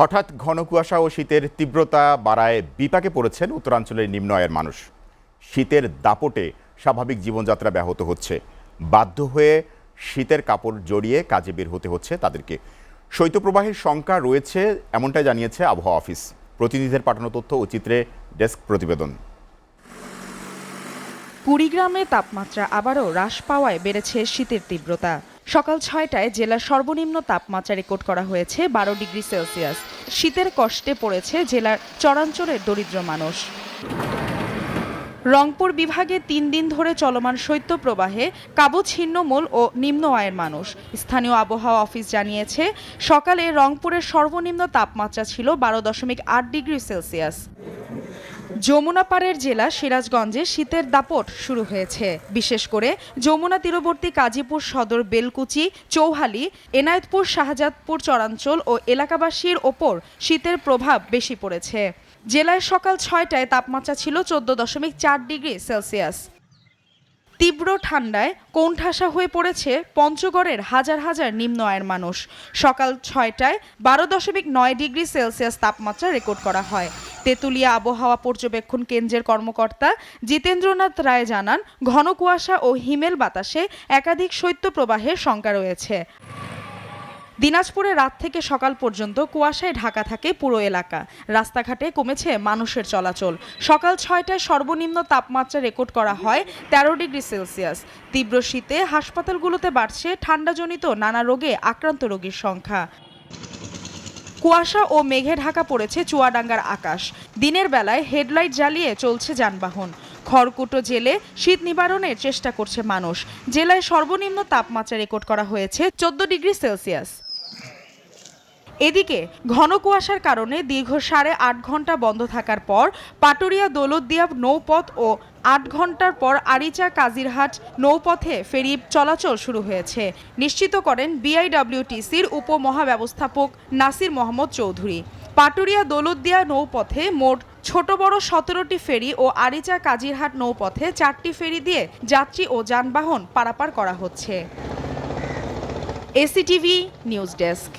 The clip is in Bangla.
হঠাৎ ঘন কুয়াশা ও শীতের তীব্রতা বাড়ায় বিপাকে পড়েছেন উত্তরাঞ্চলের নিম্ন আয়ের মানুষ। শীতের দাপটে স্বাভাবিক জীবনযাত্রা ব্যাহত হচ্ছে। বাধ্য হয়ে শীতের কাপড় জড়িয়ে কাজে বের হতে হচ্ছে তাদেরকে। শৈত্যপ্রবাহের শঙ্কা রয়েছে এমনটাই জানিয়েছে আবহাওয়া অফিস। প্রতিনিধিদের পাঠানো তথ্য ও চিত্রে ডেস্ক প্রতিবেদন। কুড়িগ্রামে তাপমাত্রা আবারও হ্রাস পাওয়ায় বেড়েছে শীতের তীব্রতা। সকাল ৬টায় জেলার সর্বনিম্ন তাপমাত্রা রেকর্ড করা হয়েছে ১২ ডিগ্রি সেলসিয়াস। শীতের কষ্টে পড়েছে জেলার চরাঞ্চলের দরিদ্র মানুষ। রংপুর বিভাগে ৩ দিন ধরে চলমান শৈত্যপ্রবাহে কাবু ছিন্নমূল ও নিম্ন আয়ের মানুষ। স্থানীয় আবহাওয়া অফিস জানিয়েছে, সকালে রংপুরের সর্বনিম্ন তাপমাত্রা ছিল ১২.৮ ডিগ্রি সেলসিয়াস। যমুনা পাড়ের জেলা সিরাজগঞ্জে শীতের দাপট শুরু হয়েছে। বিশেষ করে যমুনা তীরবর্তী কাজীপুর সদর, বেলকুচি, চৌহালি, এনায়েতপুর, শাহজাদপুর চরাঞ্চল ও এলাকাবাসীর ওপর শীতের প্রভাব বেশি পড়েছে। জেলায় সকাল ৬টায় তাপমাত্রা ছিল ১৪.৪ ডিগ্রি সেলসিয়াস। তীব্র ঠান্ডায় কোণঠাসা হয়ে পড়েছে পঞ্চগড়ের হাজার হাজার নিম্ন আয়ের মানুষ। সকাল ৬টায় ১২.৯ ডিগ্রি সেলসিয়াস তাপমাত্রা রেকর্ড করা হয়। তেঁতুলিয়া আবহাওয়া পর্যবেক্ষণ কেন্দ্রের কর্মকর্তা জিতেন্দ্রনাথ রায় জানান, ঘন কুয়াশা ও হিমেল বাতাসে একাধিক শৈত্যপ্রবাহের শঙ্কা রয়েছে। দিনাজপুরে রাত থেকে সকাল পর্যন্ত কুয়াশায় ঢাকা থাকে পুরো এলাকা। রাস্তাঘাটে কমেছে মানুষের চলাচল। সকাল ৬টায় সর্বনিম্ন তাপমাত্রা রেকর্ড করা হয় ১৩ ডিগ্রি সেলসিয়াস। তীব্র শীতে হাসপাতালগুলোতে বাড়ছে ঠান্ডাজনিত নানা রোগে আক্রান্ত রোগীর সংখ্যা। কুয়াশা ও মেঘে ঢাকা পড়েছে চুয়াডাঙ্গার আকাশ। দিনের বেলায় হেডলাইট জ্বালিয়ে চলছে যানবাহন। খড়কুটো জেলে শীত নিবারণের চেষ্টা করছে মানুষ। জেলায় সর্বনিম্ন তাপমাত্রা রেকর্ড করা হয়েছে ১৪ ডিগ্রি সেলসিয়াস। এদিকে ঘন কুয়াশার কারণে দীর্ঘ ৮.৫ ঘন্টা বন্ধ থাকার পর পাটুরিয়া দৌলতদিয়া নৌপথ ও ৮ ঘন্টার পর আরিচা কাজিরহাট নৌপথে ফেরি চলাচল শুরু হয়েছে, নিশ্চিত করেন বিআইডব্লিউটিসির উপমহাব্যবস্থাপক নাসির মোহাম্মদ চৌধুরী। পাটুরিয়া দৌলতদিয়া নৌপথে মোট ছোট বড় ১৭টি ফেরি ও আরিচা কাজিরহাট নৌপথে ৪টি ফেরি দিয়ে যাত্রী ও যানবাহন পারাপার করা হচ্ছে। এসিটিভি নিউজ ডেস্ক।